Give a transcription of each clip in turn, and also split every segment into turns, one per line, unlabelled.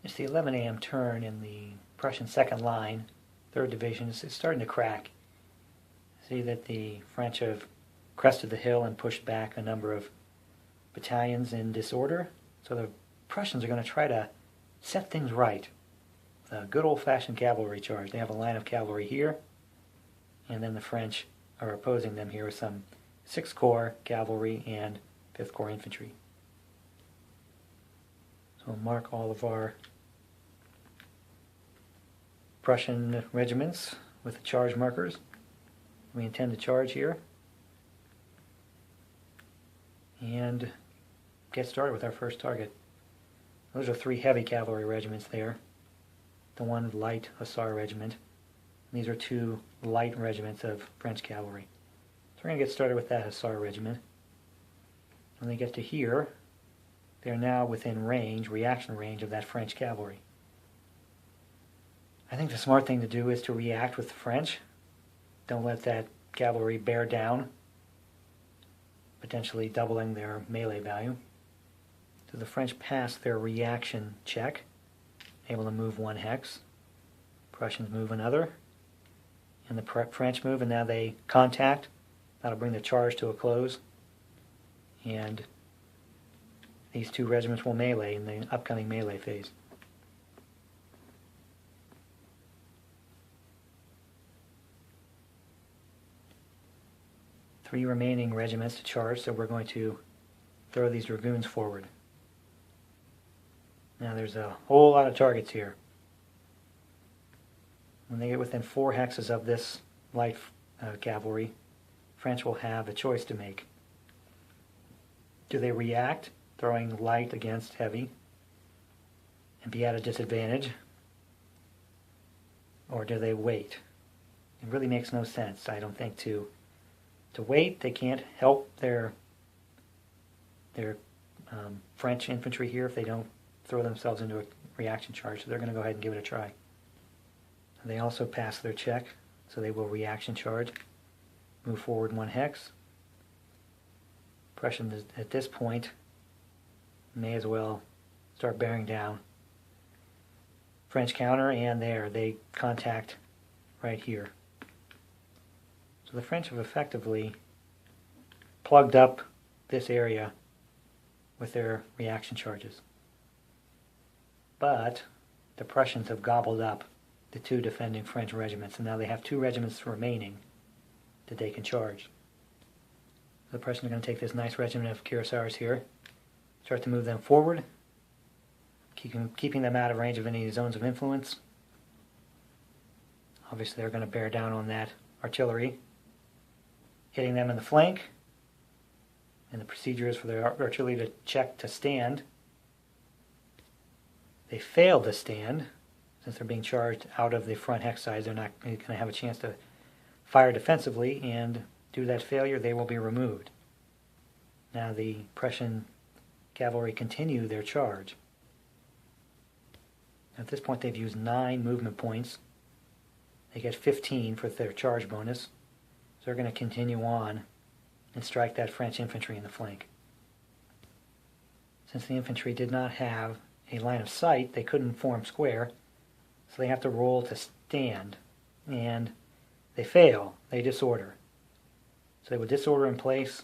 It's the 11 a.m. turn in the Prussian second line, 3rd Division. It's starting to crack. See that the French have crested the hill and pushed back a number of battalions in disorder. So the Prussians are going to try to set things right. A good old-fashioned cavalry charge. They have a line of cavalry here, and then the French are opposing them here with some 6th Corps cavalry and 5th Corps infantry. So we'll mark all of our Prussian regiments with the charge markers. We intend to charge here and get started with our first target. Those are 3 heavy cavalry regiments there. The 1 light hussar regiment. These are 2 light regiments of French cavalry. So we're going to get started with that hussar regiment. When they get to here, they're now within range, reaction range of that French cavalry. I think the smart thing to do is to react with the French. Don't let that cavalry bear down, potentially doubling their melee value. So the French pass their reaction check, able to move 1 hex. Prussians move another, and the French move, and now they contact. That'll bring the charge to a close, and these 2 regiments will melee in the upcoming melee phase. Three remaining regiments to charge, so we're going to throw these dragoons forward. Now there's a whole lot of targets here. When they get within 4 hexes of this light cavalry, French will have a choice to make. Do they react, throwing light against heavy, and be at a disadvantage? Or do they wait? It really makes no sense, I don't think, to wait. They can't help their French infantry here if they don't throw themselves into a reaction charge, so they're going to go ahead and give it a try. They also pass their check, so they will reaction charge, move forward 1 hex. Prussians at this point may as well start bearing down. French counter, and there, they contact right here. So the French have effectively plugged up this area with their reaction charges. But the Prussians have gobbled up the 2 defending French regiments, and now they have 2 regiments remaining that they can charge. The Prussians are going to take this nice regiment of cuirassiers here, start to move them forward, keeping them out of range of any zones of influence. Obviously they're going to bear down on that artillery, hitting them in the flank, and the procedure is for the artillery to check to stand. They fail to stand. Since they're being charged out of the front hex size, they're not going to have a chance to fire defensively, and due to that failure, they will be removed. Now the Prussian cavalry continue their charge. At this point, they've used 9 movement points. They get 15 for their charge bonus, so they're going to continue on and strike that French infantry in the flank. Since the infantry did not have a line of sight, they couldn't form square, so they have to roll to stand, and they fail. They disorder. So they will disorder in place,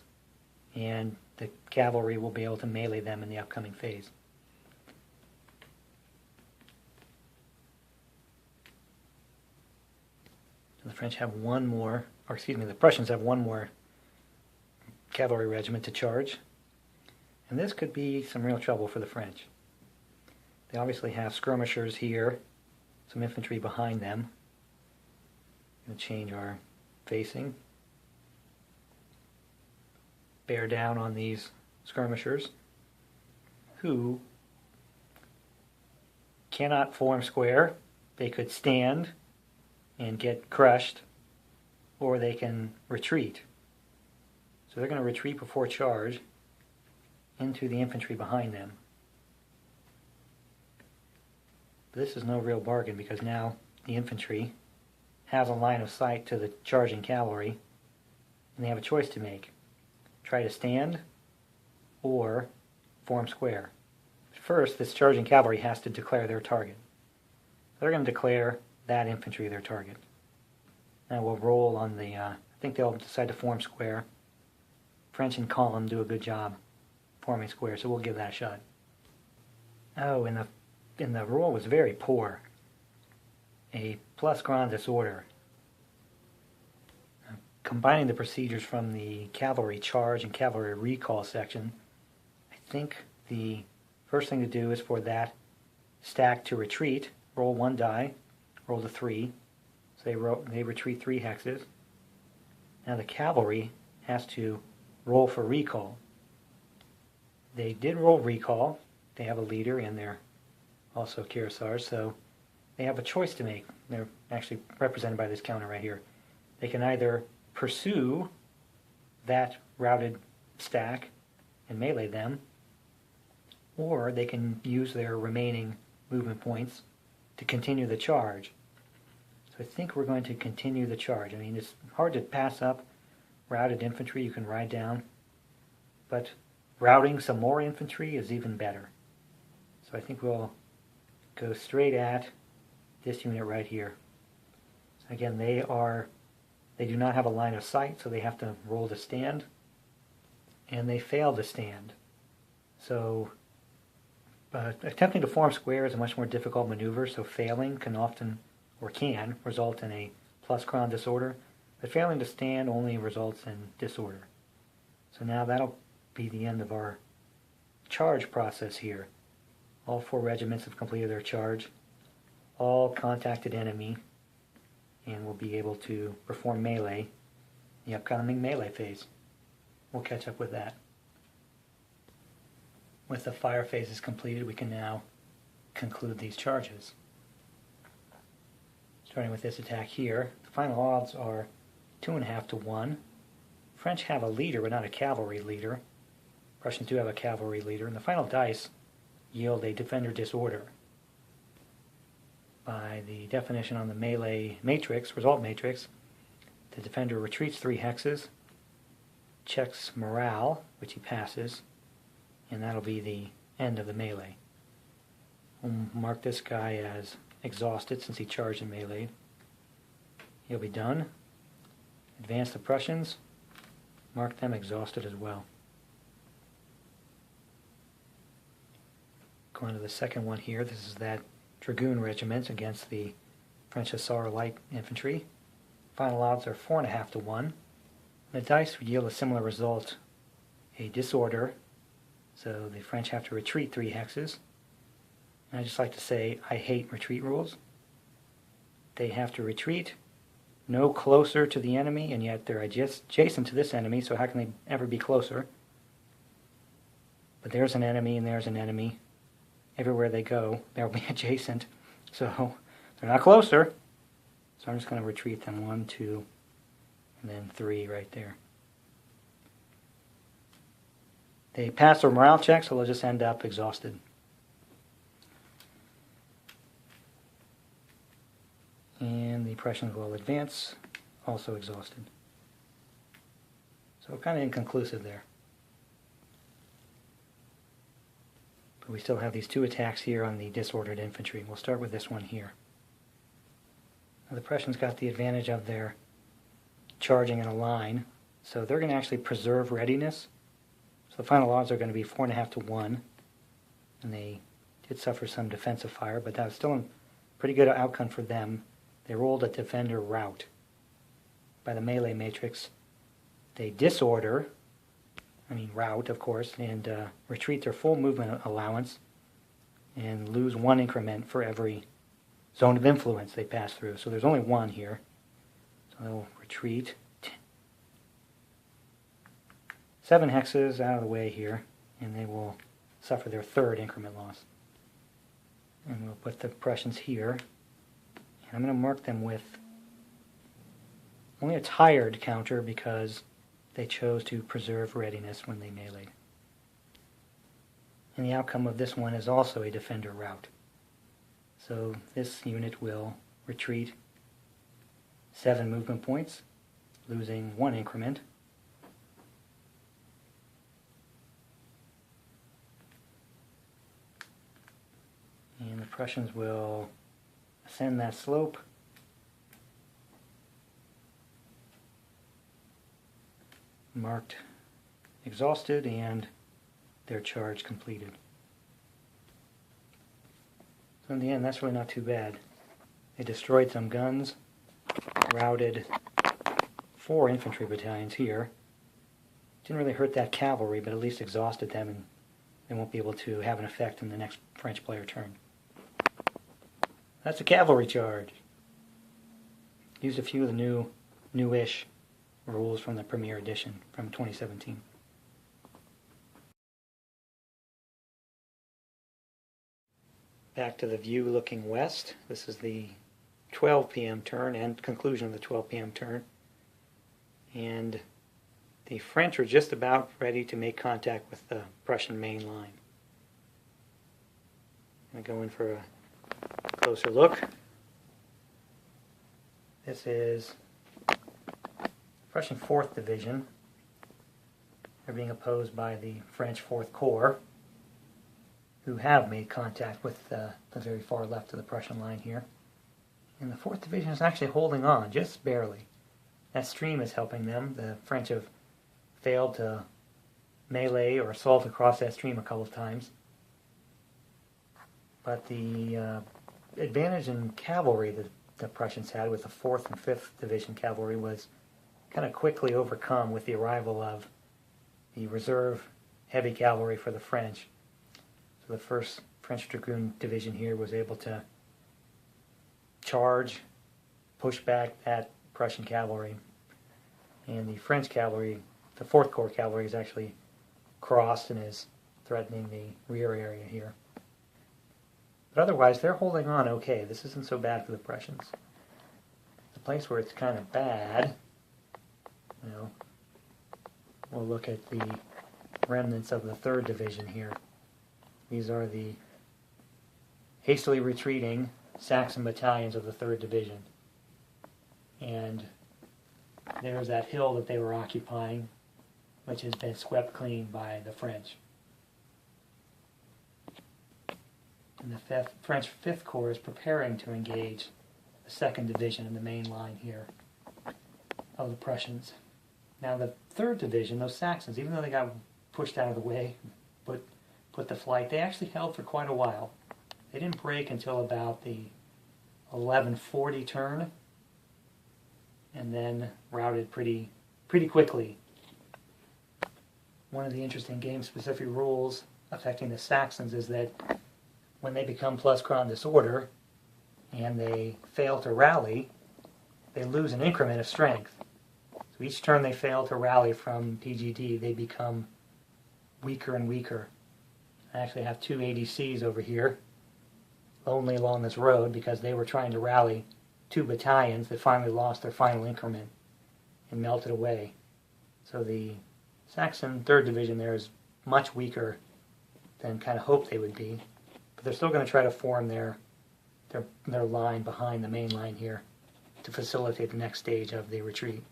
and the cavalry will be able to melee them in the upcoming phase. So the French have the Prussians have 1 more cavalry regiment to charge, and this could be some real trouble for the French. They obviously have skirmishers here, some infantry behind them. I'm going to change our facing. Bear down on these skirmishers, who cannot form square. They could stand and get crushed, or they can retreat. So they're going to retreat before charge into the infantry behind them. This is no real bargain, because now the infantry has a line of sight to the charging cavalry, and they have a choice to make. Try to stand or form square. first, this charging cavalry has to declare their target. They're going to declare that infantry their target. Now we'll roll on the, I think they'll decide to form square. French in column do a good job forming square, so we'll give that a shot. Oh, and the roll was very poor. A plus grand disorder. Combining the procedures from the cavalry charge and cavalry recall section, I think the first thing to do is for that stack to retreat. Roll one die, roll the 3. So they retreat 3 hexes. Now the cavalry has to roll for recall. They did roll recall. They have a leader and they're also cuirassiers, so they have a choice to make. They're actually represented by this counter right here. They can either pursue that routed stack and melee them, or they can use their remaining movement points to continue the charge. So I think we're going to continue the charge. I mean, it's hard to pass up routed infantry you can ride down, but routing some more infantry is even better. So I think we'll go straight at this unit right here. So again, they do not have a line of sight, so they have to roll to stand, and they fail to stand. So attempting to form square is a much more difficult maneuver, so failing can often, or can, result in a plus crown disorder, but failing to stand only results in disorder. So now that'll be the end of our charge process here. All 4 regiments have completed their charge, all contacted enemy, and will be able to perform melee in the upcoming melee phase. We'll catch up with that. With the fire phases completed, we can now conclude these charges. Starting with this attack here, the final odds are 2.5 to 1. French have a leader, but not a cavalry leader. Russians do have a cavalry leader, and the final dice yield a defender disorder. By the definition on the melee matrix, result matrix, the defender retreats 3 hexes, checks morale, which he passes, and that'll be the end of the melee. We'll mark this guy as exhausted since he charged in melee. He'll be done. Advance the Prussians, mark them exhausted as well. Going to the second one here, this is that Dragoon regiment against the French Hussar light infantry. Final odds are 4.5 to 1. The dice would yield a similar result, a disorder, so the French have to retreat 3 hexes. And I just like to say, I hate retreat rules. They have to retreat no closer to the enemy, and yet they're adjacent to this enemy, so how can they ever be closer? But there's an enemy and there's an enemy. Everywhere they go, they'll be adjacent, so they're not closer. So I'm just going to retreat them 1, 2, and then 3 right there. They pass their morale check, so they'll just end up exhausted. And the Prussians will advance, also exhausted. So kind of inconclusive there. But we still have these 2 attacks here on the disordered infantry. We'll start with this one here. Now the Prussians got the advantage of their charging in a line, so they're going to actually preserve readiness. So the final odds are going to be 4.5 to 1, and they did suffer some defensive fire, but that was still a pretty good outcome for them. They rolled a defender rout. By the melee matrix, they disorder, rout, of course, and retreat their full movement allowance and lose 1 increment for every zone of influence they pass through. So there's only 1 here. So they'll retreat 7 hexes out of the way here, and they will suffer their 3rd increment loss. And we'll put the Prussians here. And I'm going to mark them with only a tired counter because they chose to preserve readiness when they meleeed. And the outcome of this one is also a defender rout. So this unit will retreat 7 movement points, losing 1 increment. Prussians will ascend that slope. Marked exhausted and their charge completed. So in the end, that's really not too bad. They destroyed some guns, routed 4 infantry battalions here. Didn't really hurt that cavalry, but at least exhausted them, and they won't be able to have an effect in the next French player turn. That's a cavalry charge. Used a few of the newish rules from the Premier Edition from 2017. Back to the view looking west. This is the 12 p.m. turn and conclusion of the 12 p.m. turn. And the French are just about ready to make contact with the Prussian main line. I'm going to go in for a closer look. This is Prussian 4th Division. They're being opposed by the French 4th Corps, who have made contact with the very far left of the Prussian line here. And the 4th Division is actually holding on, just barely. That stream is helping them. The French have failed to melee or assault across that stream a couple of times. But the advantage in cavalry that the Prussians had with the 4th and 5th Division cavalry was kind of quickly overcome with the arrival of the reserve heavy cavalry for the French. So the 1st French Dragoon Division here was able to charge, push back that Prussian cavalry. And the French cavalry, the 4th Corps cavalry, is actually crossed and is threatening the rear area here. But otherwise, they're holding on okay. This isn't so bad for the Prussians. The place where it's kind of bad, we'll look at the remnants of the 3rd Division here. These are the hastily retreating Saxon battalions of the 3rd Division. And there's that hill that they were occupying, which has been swept clean by the French. And the French 5th Corps is preparing to engage the 2nd Division in the main line here of the Prussians. Now the 3rd Division, those Saxons, even though they got pushed out of the way, put to flight, they actually held for quite a while. They didn't break until about the 1140 turn, and then routed pretty quickly. One of the interesting game-specific rules affecting the Saxons is that when they become Plusquam disorder and they fail to rally, they lose an increment of strength. So each turn they fail to rally from PGD, they become weaker and weaker. I actually have 2 ADCs over here, lonely along this road, because they were trying to rally 2 battalions that finally lost their final increment and melted away. So the Saxon 3rd Division there is much weaker than kind of hoped they would be. But they're still going to try to form their line behind the main line here to facilitate the next stage of the retreat.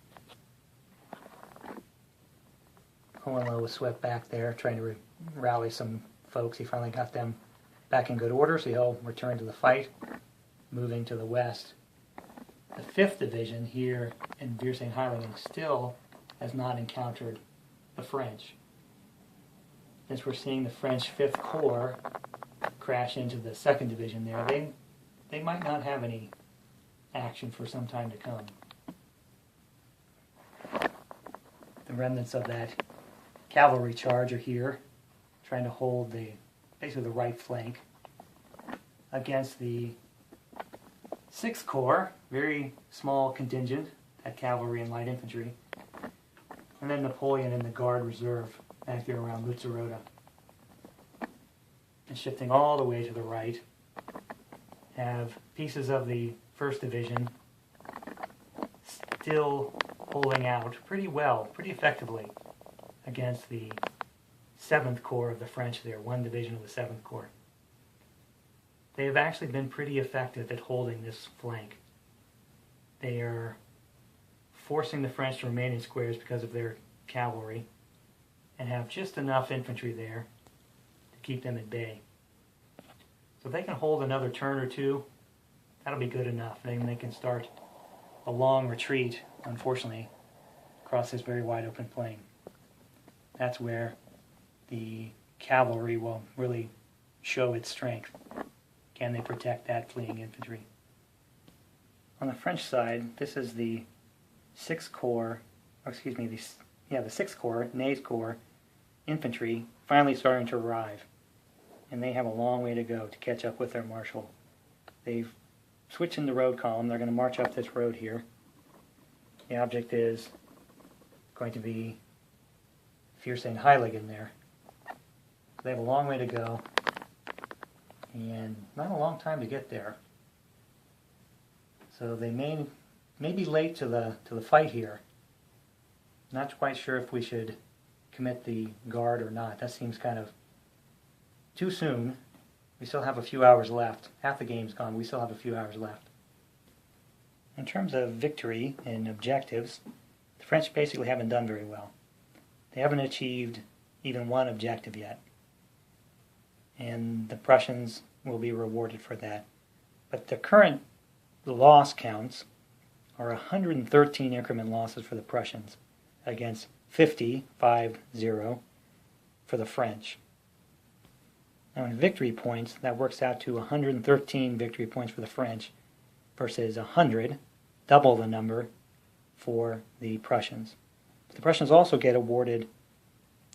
Hohenlohe was swept back there, trying to rally some folks. He finally got them back in good order, so he'll return to the fight, moving to the west. The 5th Division here in Viersen-Heilingen still has not encountered the French. Since we're seeing the French 5th Corps crash into the 2nd Division there, they might not have any action for some time to come. The remnants of that cavalry charge are here, trying to hold basically the right flank against the 6th Corps, very small contingent, that cavalry and light infantry, and then Napoleon and the Guard Reserve back there around Lutzeroda. And shifting all the way to the right, have pieces of the 1st Division still holding out pretty well, pretty effectively, against the 7th Corps of the French there, 1 division of the 7th Corps. They have actually been pretty effective at holding this flank. They are forcing the French to remain in squares because of their cavalry, and have just enough infantry there to keep them at bay. So if they can hold another turn or two, that'll be good enough. Then they can start a long retreat, unfortunately, across this very wide open plain. That's where the cavalry will really show its strength. Can they protect that fleeing infantry? On the French side, this is the 6th Corps, the 6th Corps, Ney's Corps infantry finally starting to arrive. And they have a long way to go to catch up with their marshal. They've switched in the road column. They're going to march up this road here. The object is going to be Fierce and Heilig in there. They have a long way to go, and not a long time to get there. So they may be late to the fight here. Not quite sure if we should commit the guard or not. That seems kind of too soon. We still have a few hours left. Half the game's gone. We still have a few hours left. In terms of victory and objectives, the French basically haven't done very well. They haven't achieved even one objective yet. And the Prussians will be rewarded for that. But the current loss counts are 113 increment losses for the Prussians against 50 for the French. Now in victory points, that works out to 113 victory points for the French versus 100, double the number, for the Prussians. The Prussians also get awarded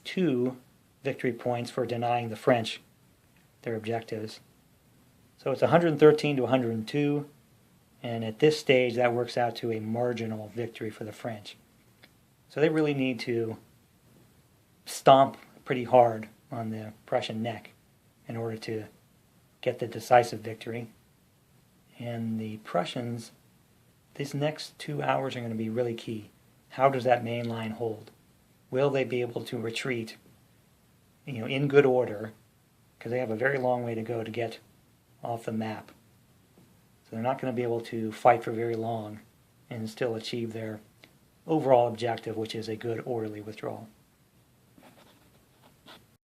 2 victory points for denying the French their objectives. So it's 113 to 102, and at this stage that works out to a marginal victory for the French. So they really need to stomp pretty hard on the Prussian neck in order to get the decisive victory. And the Prussians, these next 2 hours are going to be really key. How does that main line hold? Will they be able to retreat, in good order? Because they have a very long way to go to get off the map. So they're not going to be able to fight for very long and still achieve their overall objective, which is a good orderly withdrawal.